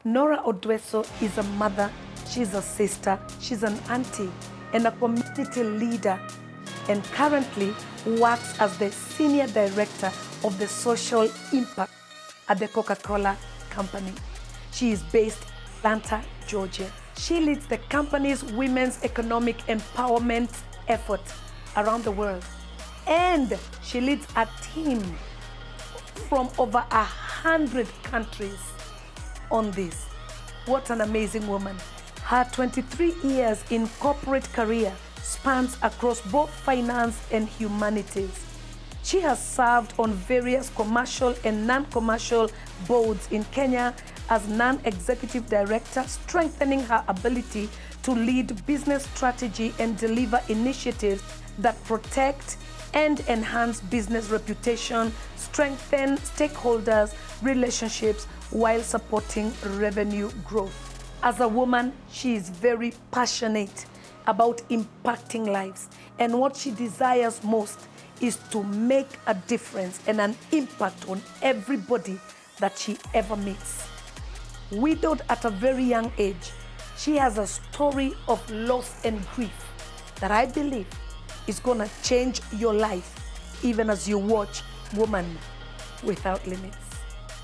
Nora Odweso is a mother, she's a sister, she's an auntie, and a community leader, and currently works as the Senior Director of the Social Impact at the Coca-Cola Company. She is based in Atlanta, Georgia. She leads the company's women's economic empowerment effort around the world. And she leads a team from over 100 countries on this. What an amazing woman. Her 23 years in corporate career spans across both finance and humanities. She has served on various commercial and non-commercial boards in Kenya as non-executive director, strengthening her ability to lead business strategy and deliver initiatives that protect and enhance business reputation, strengthen stakeholders' relationships while supporting revenue growth. As a woman, she is very passionate about impacting lives, and what she desires most is to make a difference and an impact on everybody that she ever meets. Widowed at a very young age, she has a story of loss and grief that I believe is gonna change your life, even as you watch Woman Without Limits.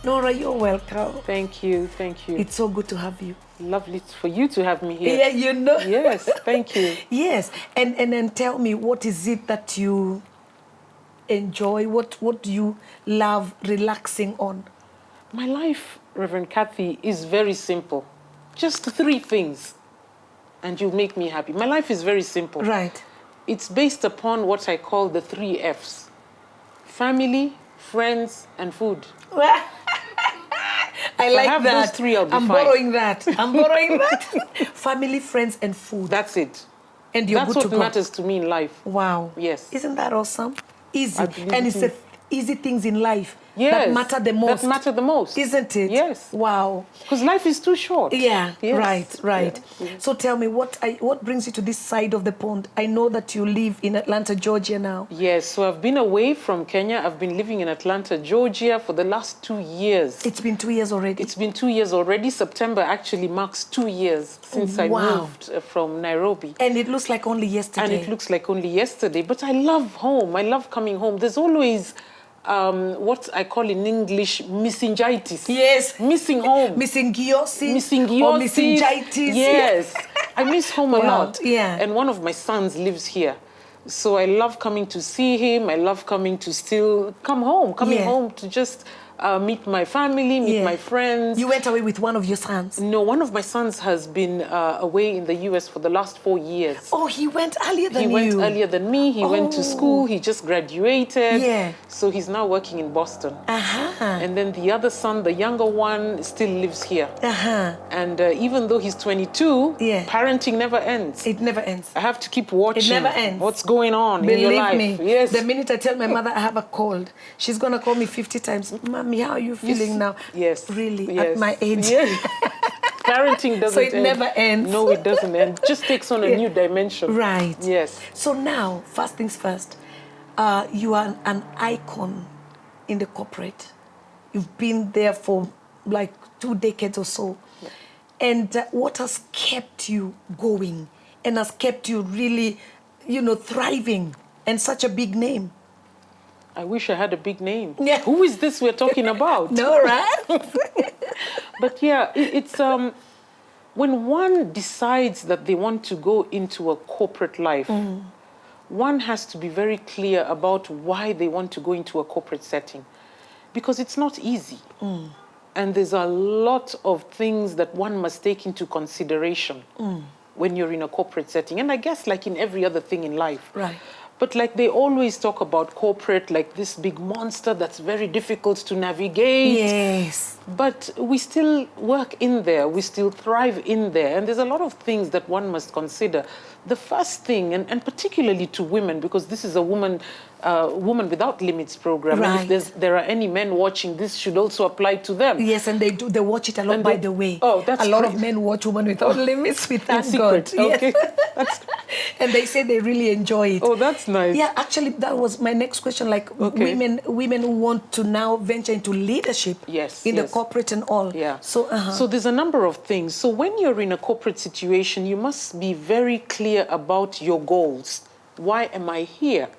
Nora, you're welcome. Thank you, thank you. It's so good to have you. Lovely for you to have me here. Yeah, you know. Yes, thank you. Yes, and then tell me, what is it that you enjoy? What do you love relaxing on? My life, Reverend Kathy, is very simple. Just 3 things, and you'll make me happy. My life is very simple. Right. It's based upon what I call the 3 Fs. Family, friends, and food. I like have that. Those 3, I'll be I'm fine. borrowing that. I'm borrowing that. Family, friends, and food. That's it. And you're That's good to what go. matters to me in life. Wow. Yes. Isn't that awesome? Easy. I believe And it it's the easy things in life that matter the most. That matter the most. Isn't it? Yes. Wow. Because life is too short. Yeah, Yes. right. Yeah. So tell me, what brings you to this side of the pond? I know that you live in Atlanta, Georgia now. Yes, so I've been away from Kenya. I've been living in Atlanta, Georgia for the last 2 years. It's been 2 years already. It's been 2 years already. September actually marks 2 years since I moved from Nairobi. And it looks like only yesterday. And it looks like only yesterday. But I love home. I love coming home. There's always what I call in English, missingitis. Yes. Missing home. Missingiosis. Or missingitis. Yes. I miss home a lot. Yeah. And one of my sons lives here. So I love coming to see him. I love coming to still come home. Coming home to just meet my family, meet my friends. You went away with one of your sons? No, one of my sons has been away in the US for the last 4 years. Oh, he went earlier than you? He went earlier than me. He went to school. He just graduated. Yeah. So he's now working in Boston. Uh-huh. And then the other son, the younger one, still lives here. Uh-huh. And even though he's 22, Yeah. parenting never ends. It never ends. I have to keep watching. It never ends. What's going on in your life. Believe me, Yes. the minute I tell my mother I have a cold, she's going to call me 50 times. Mommy, how are you feeling now? Yes. Really, Yes. at my age. Yes. Parenting doesn't So it end. never ends. No, it doesn't end. It just takes on a new dimension. Right. Yes. So now, first things first, you are an icon in the corporate. You've been there for like 2 decades or so. Yeah. And what has kept you going and has kept you really, thriving and such a big name? I wish I had a big name. Yeah. Who is this we're talking about? Nora. But yeah, it's when one decides that they want to go into a corporate life, one has to be very clear about why they want to go into a corporate setting. Because it's not easy. And there's a lot of things that one must take into consideration when you're in a corporate setting. And I guess like in every other thing in life. Right. But like they always talk about corporate like this big monster that's very difficult to navigate. Yes. But we still work in there. We still thrive in there. And there's a lot of things that one must consider the first thing, and particularly to women, because this is a woman without limits program, and if there are any men watching, this should also apply to them. Yes, and they watch it a lot, and by the way. Oh, that's a lot of men watch Women Without Limits with that God. Okay. Yes. And they say they really enjoy it. Oh, that's nice. Yeah, actually, that was my next question. Like women who want to now venture into leadership in the corporate and all. Yeah. So there's a number of things. So when you're in a corporate situation, you must be very clear about your goals. Why am I here?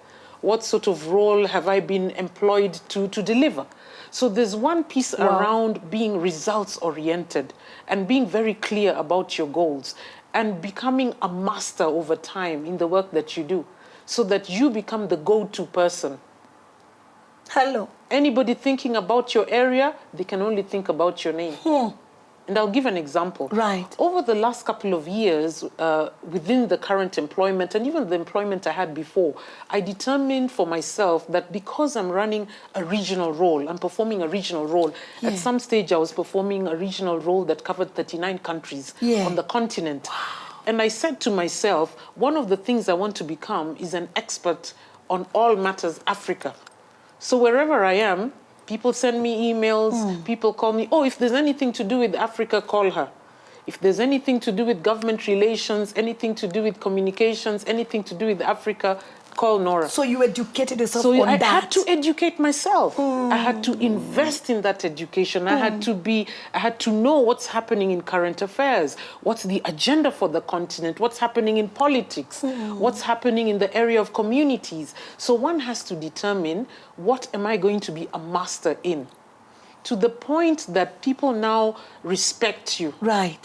What sort of role have I been employed to deliver? So there's one piece around being results-oriented and being very clear about your goals and becoming a master over time in the work that you do so that you become the go-to person. Hello. Anybody thinking about your area, they can only think about your name. And I'll give an example. Right. Over the last couple of years, within the current employment and even the employment I had before, I determined for myself that because I'm running a regional role, I'm performing a regional role. At some stage, I was performing a regional role that covered 39 countries on the continent. Wow. And I said to myself, one of the things I want to become is an expert on all matters Africa. So wherever I am, people send me emails, people call me, oh, if there's anything to do with Africa, call her. If there's anything to do with government relations, anything to do with communications, anything to do with Africa, call Nora. So you educated yourself on that? So I had to educate myself. I had to invest in that education. I had to know what's happening in current affairs, what's the agenda for the continent, what's happening in politics, what's happening in the area of communities. So one has to determine, what am I going to be a master in? To the point that people now respect you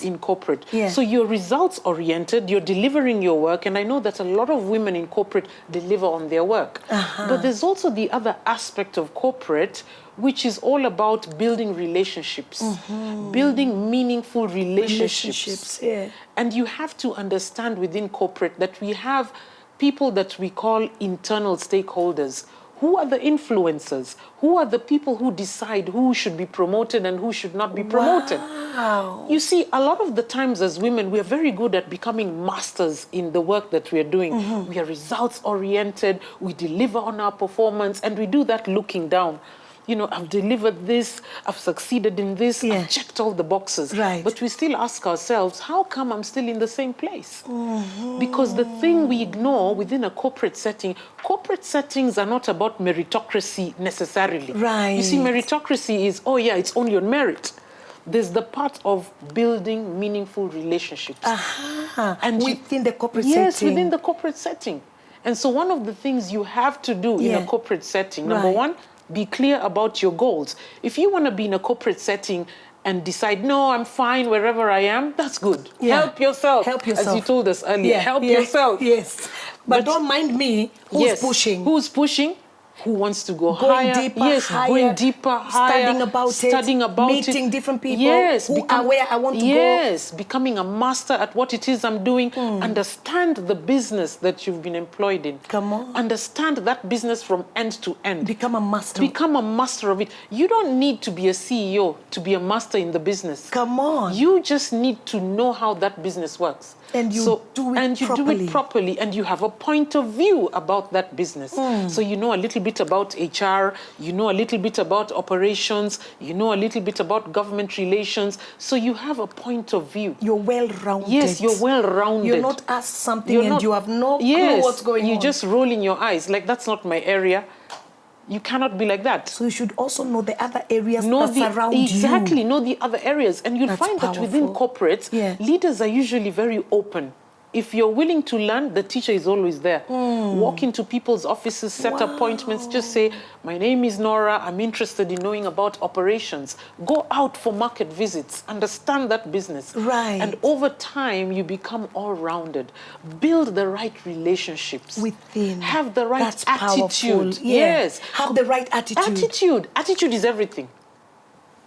in corporate. Yeah. So you're results-oriented, you're delivering your work, and I know that a lot of women in corporate deliver on their work. But there's also the other aspect of corporate, which is all about building relationships, building meaningful relationships. Yeah. And you have to understand within corporate that we have people that we call internal stakeholders. Who are the influencers? Who are the people who decide who should be promoted and who should not be promoted? Wow. You see, a lot of the times as women, we are very good at becoming masters in the work that we are doing. We are results-oriented, we deliver on our performance, and we do that looking down. You know, I've delivered this, I've succeeded in this, I've checked all the boxes. But we still ask ourselves, how come I'm still in the same place? Because the thing we ignore within a corporate settings are not about meritocracy necessarily. You see, meritocracy is, oh yeah, it's only on merit. There's the part of building meaningful relationships. And within the corporate setting. Yes, within the corporate setting. And so one of the things you have to do in a corporate setting, number one, be clear about your goals. If you want to be in a corporate setting and decide, no, I'm fine wherever I am, that's good. Help yourself. Help yourself. As you told us earlier, help yourself. Yes. But don't mind me who's pushing. Who's pushing? Who wants to go higher? Going deeper, higher. Studying about it. Meeting different people who are where I want to go. Yes, becoming a master at what it is I'm doing. Understand the business that you've been employed in. Come on. Understand that business from end to end. Become a master. Become a master of it. You don't need to be a CEO to be a master in the business. Come on. You just need to know how that business works. And you do it properly, and you have a point of view about that business. So you know a little bit about HR, you know a little bit about operations, you know a little bit about government relations. So you have a point of view. You're well-rounded. Yes, you're well-rounded. You're not asked something you have no clue what's going on. You just roll in your eyes, like that's not my area. You cannot be like that. So you should also know the other areas that surround you. Exactly, know the other areas. And you'll find that within corporates, leaders are usually very open. If you're willing to learn, the teacher is always there. Walk into people's offices, set appointments, just say, my name is Nora, I'm interested in knowing about operations. Go out for market visits, understand that business. And over time, you become all-rounded. Build the right relationships. Within. Have the right attitude. Yes. Have the right attitude. Attitude is everything.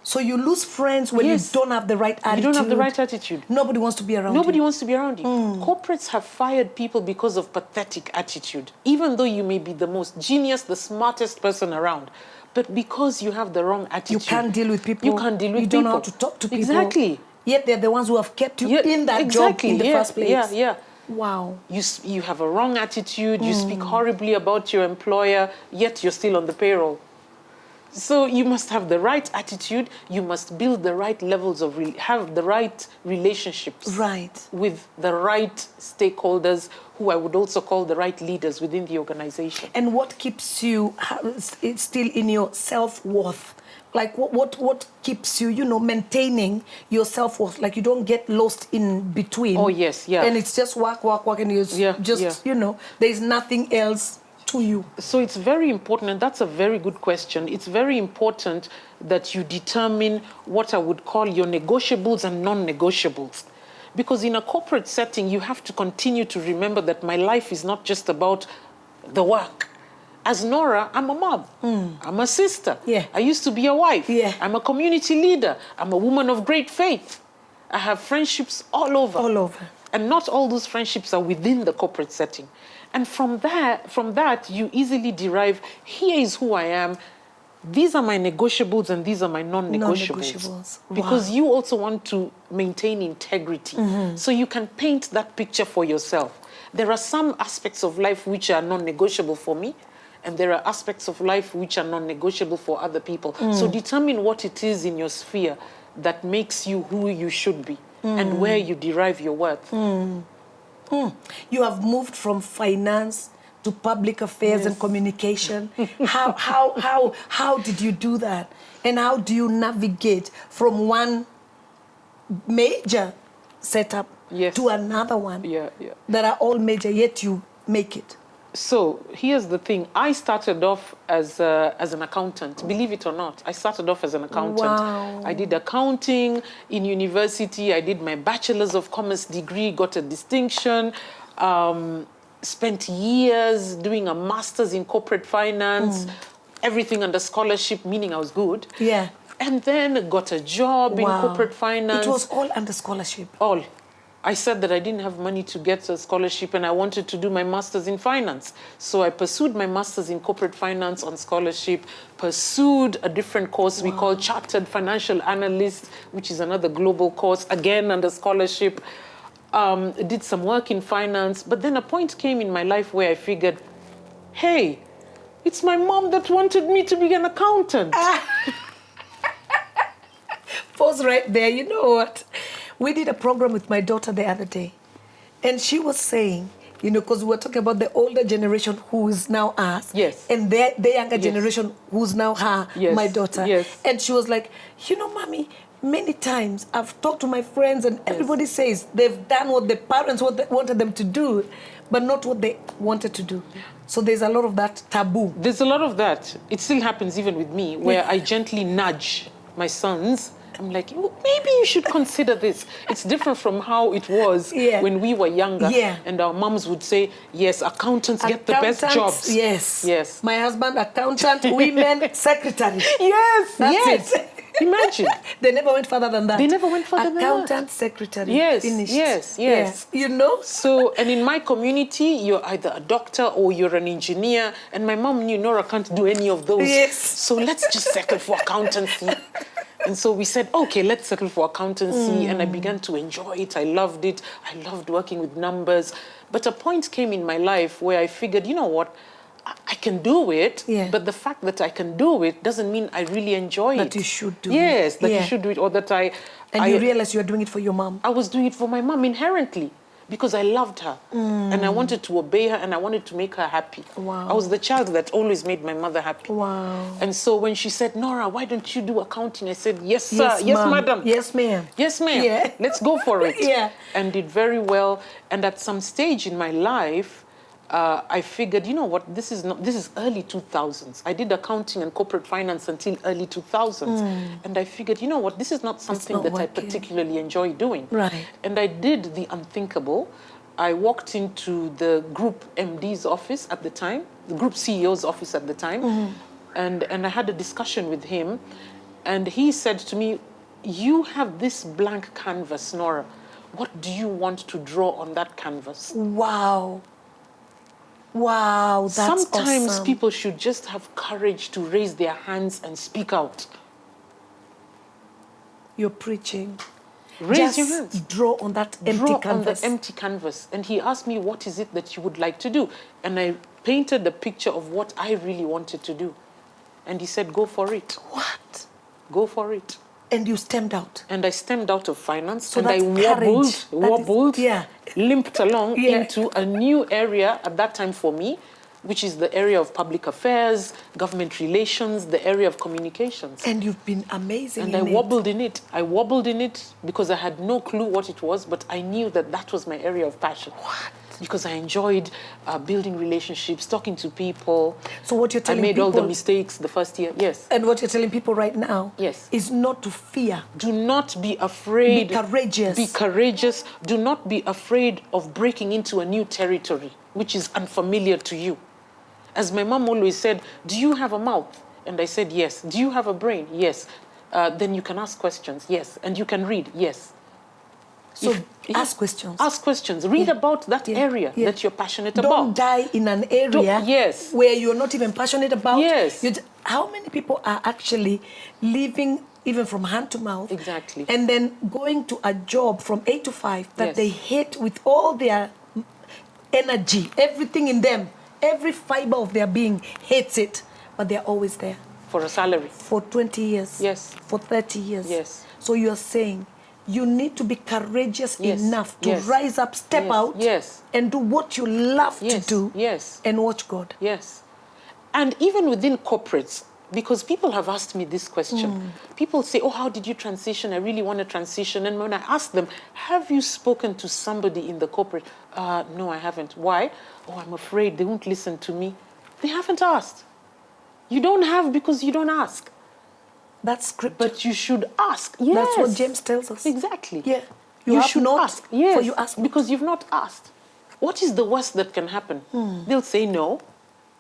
So you lose friends when you don't have the right attitude. You don't have the right attitude. Nobody wants to be around you. Nobody wants to be around you. Corporates have fired people because of pathetic attitude. Even though you may be the most genius, the smartest person around. But because you have the wrong attitude. You can't deal with people. You can't deal with people. You don't know how to talk to people. Exactly. Yet they're the ones who have kept you in that job in the first place. Yeah. Wow. You have a wrong attitude, you speak horribly about your employer, yet you're still on the payroll. So you must have the right attitude, you must build the right levels of, have the right relationships. Right. With the right stakeholders, who I would also call the right leaders within the organization. And what keeps you still in your self-worth? Like what keeps you, maintaining your self-worth? Like you don't get lost in between. Oh, yes, yeah. And it's just work, and you there's nothing else to you. So it's very important, and that's a very good question. It's very important that you determine what I would call your negotiables and non-negotiables. Because in a corporate setting, you have to continue to remember that my life is not just about the work. As Nora, I'm a mom. I'm a sister. Yeah. I used to be a wife. Yeah. I'm a community leader. I'm a woman of great faith. I have friendships all over. All over. And not all those friendships are within the corporate setting. And from that, you easily derive, here is who I am. These are my negotiables and these are my non-negotiables. Wow. Because you also want to maintain integrity. So you can paint that picture for yourself. There are some aspects of life which are non-negotiable for me, and there are aspects of life which are non-negotiable for other people. So determine what it is in your sphere that makes you who you should be and where you derive your worth. You have moved from finance to public affairs and communication. How did you do that? And how do you navigate from one major setup to another one that are all major, yet you make it? So here's the thing. I started off as an accountant, believe it or not. I started off as an accountant. Wow. I did accounting in university. I did my Bachelor's of Commerce degree, got a distinction, spent years doing a master's in corporate finance, everything under scholarship, meaning I was good. Yeah. And then got a job in corporate finance. It was all under scholarship. All. I said that I didn't have money to get a scholarship and I wanted to do my master's in finance. So I pursued my master's in corporate finance on scholarship, pursued a different course we call Chartered Financial Analyst, which is another global course, again under scholarship. Did some work in finance. But then a point came in my life where I figured, hey, it's my mom that wanted me to be an accountant. Pause right there. You know what? We did a program with my daughter the other day, and she was saying, because we were talking about the older generation who is now us, and the younger generation who's now her, my daughter. And she was like, Mommy, many times I've talked to my friends and everybody says they've done what the parents wanted them to do, but not what they wanted to do. So there's a lot of that taboo. There's a lot of that. It still happens even with me, where I gently nudge my sons. I'm like, maybe you should consider this. It's different from how it was when we were younger. And our moms would say, yes, accountants get the best jobs. Yes. My husband, accountant, women, secretary. That's it. Imagine. They never went further than that. Accountant, secretary. Finished. Yes. So, and in my community, you're either a doctor or you're an engineer. And my mom knew Nora can't do any of those. So let's just settle for accountancy. And so we said, okay, let's settle for accountancy. And I began to enjoy it. I loved it. I loved working with numbers. But a point came in my life where I figured, you know what? I can do it, but the fact that I can do it doesn't mean I really enjoy it. That you should do it. Yes, that you should do it, or that I... And you realize you are doing it for your mom. I was doing it for my mom inherently, because I loved her. And I wanted to obey her, and I wanted to make her happy. I was the child that always made my mother happy. And so when she said, Nora, why don't you do accounting? I said, yes, sir. Yes, madam. Yes, ma'am. Yes, ma'am. Let's go for it. And did very well. And at some stage in my life, I figured, you know what, this is early 2000s. I did accounting and corporate finance until early 2000s. And I figured, you know what, this is not something that I particularly enjoy doing. And I did the unthinkable. I walked into the group MD's office at the time, the group CEO's office at the time, and I had a discussion with him. And he said to me, you have this blank canvas, Nora. What do you want to draw on that canvas? Wow, that's Sometimes awesome. people should just have courage to raise their hands and speak out. You're preaching. Raise your hands. Draw on that empty Draw canvas. on the empty canvas. And he asked me, what is it that you would like to do? And I painted a picture of what I really wanted to do. And he said, go for it. What? Go for it. And you stemmed out. And I stemmed out of finance. So and I that's wobbled, yeah. limped along Yeah. into a new area at that time for me, which is the area of public affairs, government relations, the area of communications. And you've been amazing And in I it. wobbled in it. I wobbled in it because I had no clue what it was, but I knew that that was my area of passion. What? Because I enjoyed building relationships, talking to people. So what you're telling I made people, all the mistakes the first year. Yes. and what you're telling people right now, Yes. is not to fear. Do not be afraid. Be courageous. Be courageous. Do not be afraid of breaking into a new territory, which is unfamiliar to you. As my mom always said, do you have a mouth? And I said, yes. Do you have a brain? Yes. Then you can ask questions. Yes. And you can read. Yes. So ask questions. Ask questions. Read about that area that you're passionate about. Don't die in an area yes. where you're not even passionate about. Yes. How many people are actually living even from hand to mouth? Exactly. And then going to a job from 8 to 5 that Yes. they hate with all their energy, everything in them, every fiber of their being hates it, but they're always there. For a salary. For 20 years. Yes. For 30 years. Yes. So you're saying you need to be courageous Yes. enough to Yes. rise up, step Yes. out, Yes. and do what you love Yes. to do, Yes. and watch God. Yes. And even within corporates, because people have asked me this question. People say, oh, how did you transition? I really want to transition. And when I ask them, have you spoken to somebody in the corporate? No, I haven't. Why? Oh, I'm afraid they won't listen to me. They haven't asked. You don't have because you don't ask. That's scripture. But you should ask. Yes. That's what James tells us. Exactly. Yeah. You have should not, ask. Yes. for you ask not. Because you've not asked. What is the worst that can happen? They'll say no,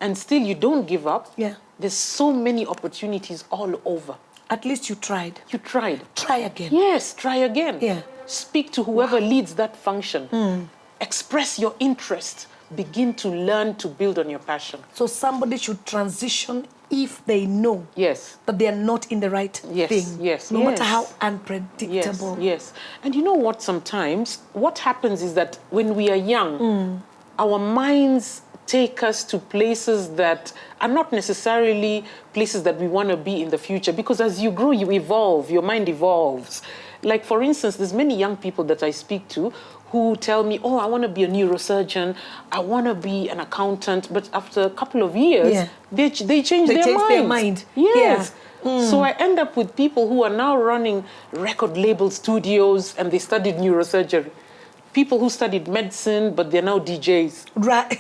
and still you don't give up. Yeah. There's so many opportunities all over. At least you tried. You tried. Try again. Yes, try again. Yeah. Speak to whoever leads that function. Express your interest. Begin to learn to build on your passion. So somebody should transition if they know Yes. that they are not in the right Yes, thing. yes, No matter yes. how Yes, unpredictable. yes. And you know what, sometimes, what happens is that when we are young, our minds take us to places that are not necessarily places that we want to be in the future. Because as you grow, you evolve, your mind evolves. Like, for instance, there's many young people that I speak to who tell me, oh, I want to be a neurosurgeon, I want to be an accountant. But after a couple of years, they change their mind. Yes. Yeah. So I end up with people who are now running record label studios and they studied neurosurgery. People who studied medicine, but they're now DJs. Right.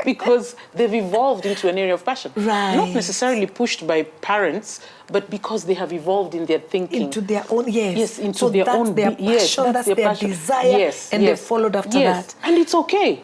Because they've evolved into an area of passion. Right. Not necessarily pushed by parents, but because they have evolved in their thinking. Into their own, yes. Yes, into so their that's own their be- passion, yes, that's their passion. desire, Yes, and yes. they followed after Yes. that. And it's okay.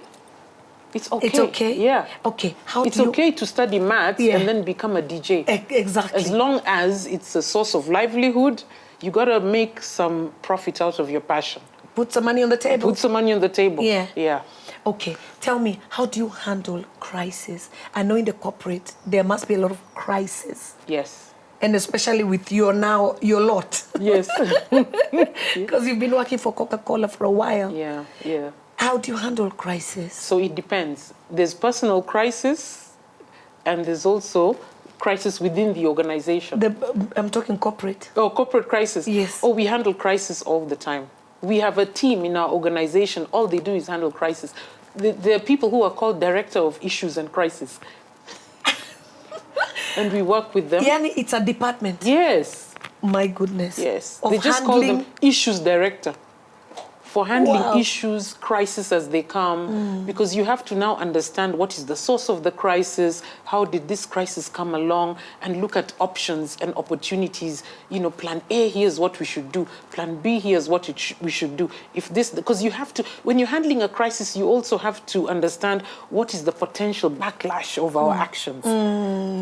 It's okay. It's okay? Yeah. Okay. It's okay to study maths and then become a DJ. Exactly. As long as it's a source of livelihood, you got to make some profit out of your passion. Put some money on the table. Put some money on the table. Yeah. Yeah. Okay, tell me, how do you handle crisis? I know in the corporate, there must be a lot of crisis. Yes. And especially with your lot. Yes. Because you've been working for Coca-Cola for a while. Yeah, yeah. How do you handle crisis? So it depends. There's personal crisis, and there's also crisis within the organization. I'm talking corporate. Oh, corporate crisis. Yes. Oh, we handle crisis all the time. We have a team in our organization. All they do is handle crisis. There are people who are called director of issues and crisis. And we work with them. Yani, it's a department. Yes. My goodness. Yes. Of They just call them issues director. For handling issues, crises as they come, because you have to now understand what is the source of the crisis, how did this crisis come along, and look at options and opportunities. You know, plan A, here's what we should do. Plan B, here's what we should do. If this, because you have to, when you're handling a crisis, you also have to understand what is the potential backlash of our actions.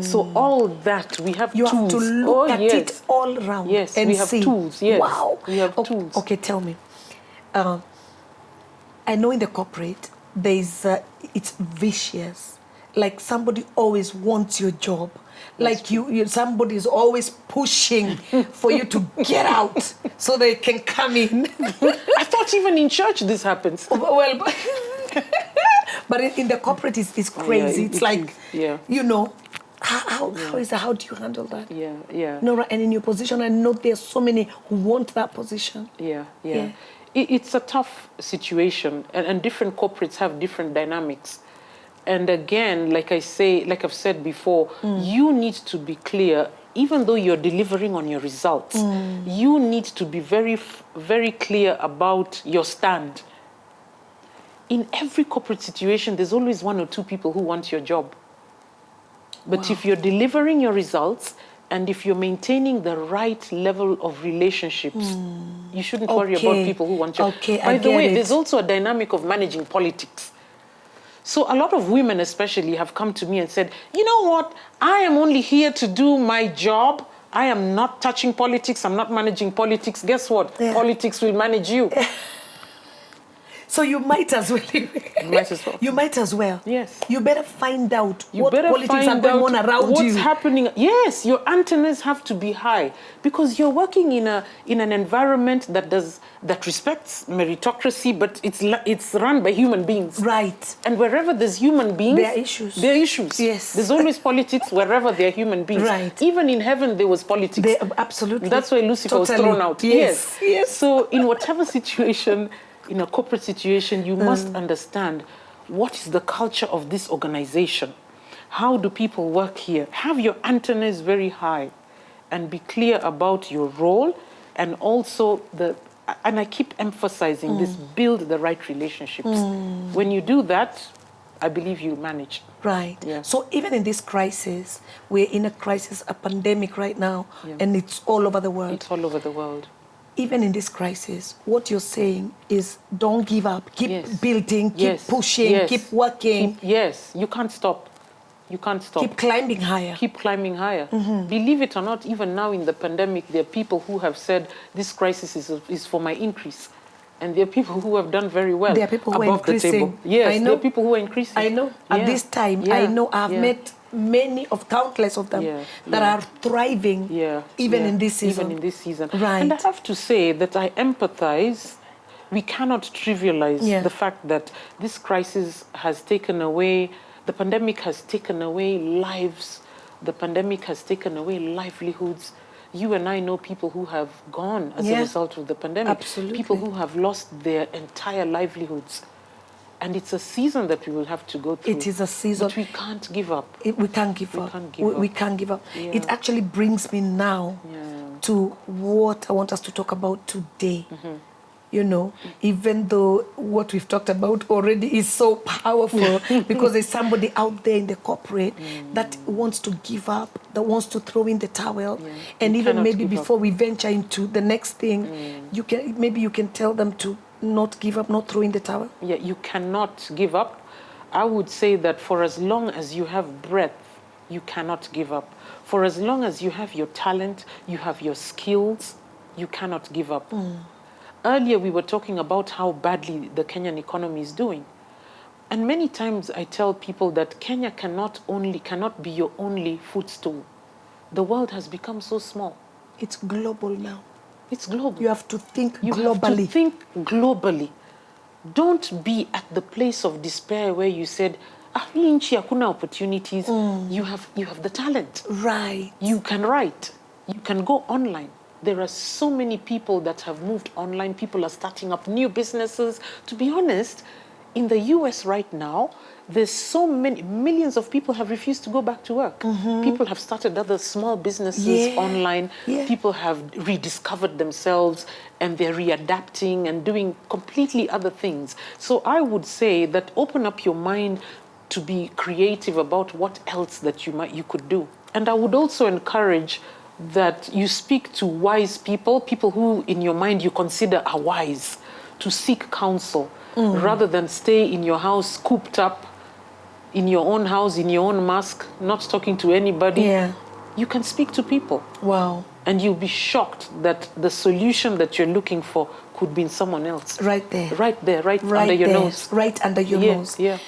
So all that, we have you tools. have to look at it all around. Yes, and we have see. tools. Yes, Wow. we have tools. Okay, tell me. I know in the corporate, it's vicious. Like somebody always wants your job. Like somebody is always pushing for you to get out so they can come in. I thought even in church this happens. Well, but in the corporate, it's crazy. It's like, you know, how is that? How do you handle that? Yeah. Nora, and in your position, I know there's so many who want that position. Yeah. It's a tough situation, and different corporates have different dynamics. And again, like I've said before, you need to be clear. Even though you're delivering on your results, you need to be very, very clear about your stand. In every corporate situation, there's always one or two people who want your job. But if you're delivering your results, and if you're maintaining the right level of relationships, you shouldn't worry about people who want you. By the way, there's also a dynamic of managing politics. So a lot of women especially have come to me and said, you know what, I am only here to do my job. I am not touching politics. I'm not managing politics. Guess what? Politics will manage you. So you might as well. You might as well. Yes. You better find out what politics are going on around you. What's happening. Yes, your antennas have to be high because you're working in an environment that respects meritocracy, but it's run by human beings. Right. And wherever there's human beings, there are issues. There are issues. Yes. There's always politics wherever there are human beings. Right. Even in heaven there was politics. Absolutely. That's why Lucifer was thrown out. Yes. So in whatever situation, in a corporate situation, you must understand what is the culture of this organization. How do people work here? Have your antennas very high and be clear about your role, and also and I keep emphasizing this, build the right relationships. When you do that, I believe you manage. Right. Yeah. So even in this crisis, we're in a crisis, a pandemic right now, and it's all over the world. It's all over the world. Even in this crisis, what you're saying is don't give up. Keep building, keep pushing, keep working. You can't stop. You can't stop. Keep climbing higher. Keep climbing higher. Believe it or not, even now in the pandemic, there are people who have said this crisis is for my increase. And there are people who have done very well. There are people who are increasing. The table. Yes, I know. There are people who are increasing. I know. At this time, I know I've met countless of them that are thriving even in this season. Even in this season. Right. And I have to say that I empathize. We cannot trivialize the fact that this crisis has taken away, the pandemic has taken away lives, the pandemic has taken away livelihoods. You and I know people who have gone as a result of the pandemic. Absolutely. People who have lost their entire livelihoods. And it's a season that we will have to go through. It is a season. But we can't give up. We can't give up. We can't give up. Yeah. It actually brings me now to what I want us to talk about today. You know, even though what we've talked about already is so powerful because there's somebody out there in the corporate that wants to give up, that wants to throw in the towel. And even maybe before we venture into the next thing, you can tell them to not give up, not throw in the towel. Yeah, you cannot give up. I would say that for as long as you have breath, you cannot give up. For as long as you have your talent, you have your skills, you cannot give up. Earlier we were talking about how badly the Kenyan economy is doing. And many times I tell people that Kenya cannot be your only footstool. The world has become so small. It's global now. It's global. You have to think globally. You have to think globally. Don't be at the place of despair where you said, hii nchi hakuna opportunities. You have the talent. Right. You can write. You can go online. There are so many people that have moved online. People are starting up new businesses. To be honest, in the US right now, there's so many, millions of people have refused to go back to work. People have started other small businesses online. People have rediscovered themselves and they're readapting and doing completely other things. So I would say that open up your mind to be creative about what else that you could do. And I would also encourage that you speak to wise people, people who in your mind you consider are wise, to seek counsel rather than stay in your house cooped up, in your own house, in your own mask, not talking to anybody. You can speak to people. Wow. And you'll be shocked that the solution that you're looking for could be in someone else. Right there. Right there, right under your nose. Right under your nose. Yeah.